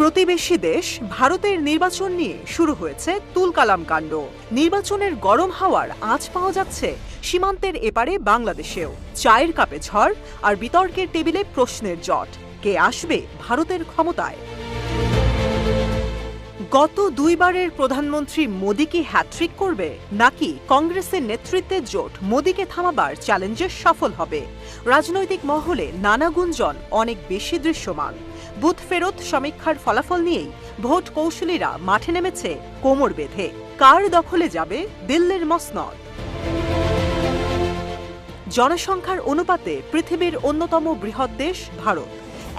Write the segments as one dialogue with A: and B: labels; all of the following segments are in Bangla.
A: প্রতিবেশী দেশ ভারতের নির্বাচন নিয়ে শুরু হয়েছে তুলকালাম কাণ্ড। নির্বাচনের গরম হাওয়ার আঁচ পাওয়া যাচ্ছে সীমান্তের এপারে বাংলাদেশেও। চায়ের কাপে ঝড় আর বিতর্কের টেবিলে প্রশ্নের জট, কে আসবে ভারতের ক্ষমতায়? গত দুইবারের প্রধানমন্ত্রী মোদি কি হ্যাট্রিক করবে, নাকি কংগ্রেসের নেতৃত্বের জোট মোদিকে থামাবার চ্যালেঞ্জে সফল হবে? রাজনৈতিক মহলে নানা গুঞ্জন অনেক বেশি দৃশ্যমান। বুথ ফেরত সমীক্ষার ফলাফল নিয়েই ভোট কৌশলীরা মাঠে নেমেছে কোমর বেঁধে। কার দখলে যাবে দিল্লির মসনদ? জনসংখ্যার অনুপাতে পৃথিবীর অন্যতম বৃহৎ দেশ ভারত।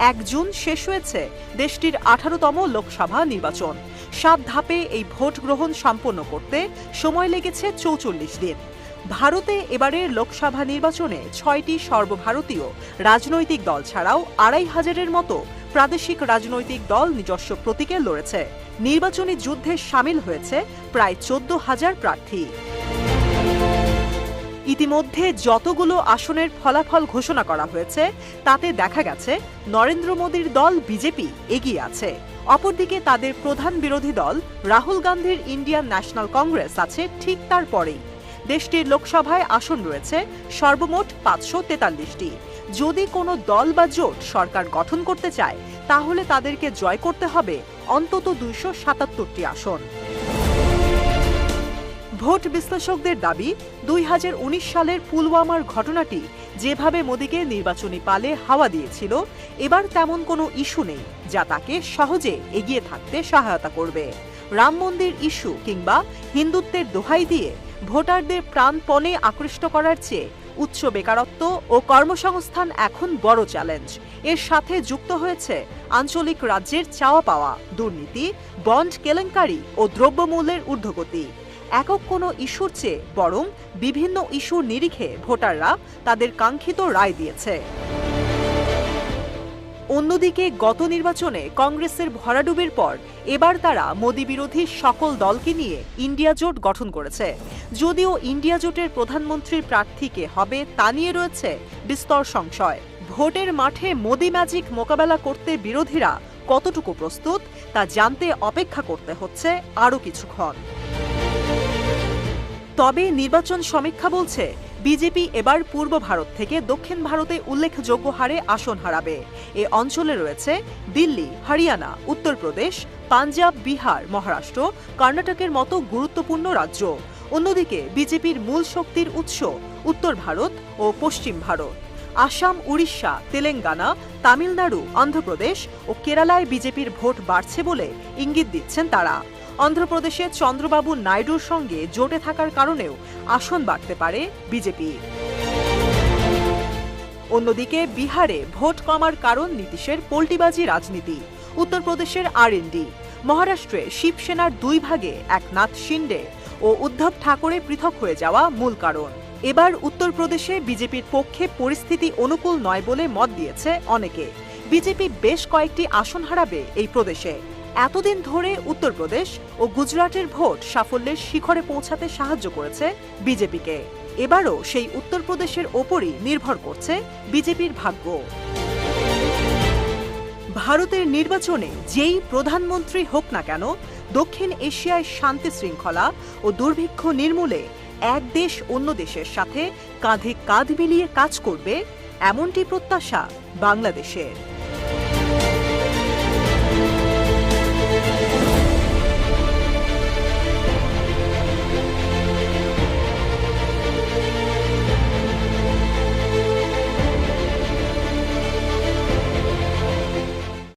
A: 1 জুন শেষ হয়েছে দেশটির 18তম লোকসভা নির্বাচন। 7 ধাপে এই ভোট গ্রহণ সম্পন্ন করতে সময় লেগেছে 44 দিন। ভারতে এবারের লোকসভা নির্বাচনে 6টি সর্বভারতীয় রাজনৈতিক দল ছাড়াও 2500-এর মতো প্রাদেশিক রাজনৈতিক দল নিজস্ব প্রতীকে লড়েছে। নির্বাচনী যুদ্ধে সামিল হয়েছে প্রায় 14,000 প্রার্থী। ইতিমধ্যে যতগুলো আসনের ফলাফল ঘোষণা করা হয়েছে তাতে দেখা গেছে নরেন্দ্র মোদীর দল বিজেপি এগিয়ে আছে। অপরদিকে তাদের প্রধান বিরোধী দল রাহুল গান্ধীর ইন্ডিয়ান ন্যাশনাল কংগ্রেস আছে ঠিক তার পরেই। দেশটির লোকসভায় আসন রয়েছে সর্বমোট 543টি। যদি কোনো দল বা জোট সরকার গঠন করতে চায় তাহলে তাদেরকে জয় করতে হবে অন্তত 277টি আসন। ভোট বিশ্লেষকদের দাবি, 2019 সালের পুলওয়ামার ঘটনাটি যেভাবে মোদিকে নির্বাচনী পালে হাওয়া দিয়েছিল, এবার তেমন কোনো ইস্যু নেই যা তাকে সহজে এগিয়ে থাকতে সহায়তা করবে। রাম মন্দির ইস্যু কিংবা হিন্দুত্বের দোহাই দিয়ে ভোটারদের প্রাণপণে আকৃষ্ট করার চেয়ে উচ্চ বেকারত্ব ও কর্মসংস্থান এখন বড় চ্যালেঞ্জ। এর সাথে যুক্ত হয়েছে আঞ্চলিক রাজ্যের চাওয়া পাওয়া, দুর্নীতি, বন্ড কেলেঙ্কারি ও দ্রব্যমূল্যের ঊর্ধ্বগতি। একক কোনো ইস্যুর চেয়ে বরং বিভিন্ন ইস্যুর নিরিখে ভোটাররা তাদের কাঙ্ক্ষিত রায় দিয়েছে। অন্যদিকে গত নির্বাচনে কংগ্রেসের ভরাডুবির পর এবার তারা মোদি বিরোধী সকল দলকে নিয়ে ইন্ডিয়া জোট গঠন করেছে। যদিও ইন্ডিয়া জোটের প্রধানমন্ত্রীর প্রার্থী কে হবে তা নিয়ে রয়েছে বিস্তর সংশয়। ভোটের মাঠে মোদি ম্যাজিক মোকাবেলা করতে বিরোধীরা কতটুকু প্রস্তুত তা জানতে অপেক্ষা করতে হচ্ছে আরও কিছুক্ষণ। তবে নির্বাচন সমীক্ষা বলছে বিজেপি এবার পূর্ব ভারত থেকে দক্ষিণ ভারতে উল্লেখযোগ্য হারে আসন হারাবে। এ অঞ্চলে রয়েছে দিল্লি, হরিয়ানা, উত্তরপ্রদেশ, পাঞ্জাব, বিহার, মহারাষ্ট্র, কর্ণাটকের মতো গুরুত্বপূর্ণ রাজ্য। অন্যদিকে বিজেপির মূল শক্তির উৎস উত্তর ভারত ও পশ্চিম ভারত। আসাম, উড়িষ্যা, তেলেঙ্গানা, তামিলনাড়ু, অন্ধ্রপ্রদেশ ও কেরালায় বিজেপির ভোট বাড়ছে বলে ইঙ্গিত দিচ্ছেন তারা। অন্ধ্রপ্রদেশে চন্দ্রবাবু নাইডুর সঙ্গে জোটে থাকার কারণেও আসন বাড়তে পারে বিজেপি। অন্যদিকে বিহারে ভোট কমার কারণ নীতিশের পোল্টিবাজি রাজনীতি, উত্তরপ্রদেশের আরএনডি, মহারাষ্ট্রে শিবসেনার 2 ভাগে একনাথ শিন্ডে ও উদ্ধব ঠাকরে পৃথক হয়ে যাওয়া মূল কারণ। এবার উত্তরপ্রদেশে বিজেপির পক্ষে পরিস্থিতি অনুকূল নয় বলে মত দিয়েছে অনেকে। বিজেপি বেশ কয়েকটি আসন হারাবে এই প্রদেশে। এতদিন ধরে উত্তরপ্রদেশ ও গুজরাটের ভোট সাফল্যের শিখরে পৌঁছাতে সাহায্য করেছে বিজেপিকে। এবারও সেই উত্তরপ্রদেশের ওপরই নির্ভর করছে বিজেপির ভাগ্য। ভারতের নির্বাচনে যেই প্রধানমন্ত্রী হোক না কেন, দক্ষিণ এশিয়ায় শান্তি শৃঙ্খলা ও দুর্ভিক্ষ নির্মূলে এক দেশ অন্য দেশের সাথে কাঁধে কাঁধ মিলিয়ে কাজ করবে, এমনটি প্রত্যাশা বাংলাদেশের।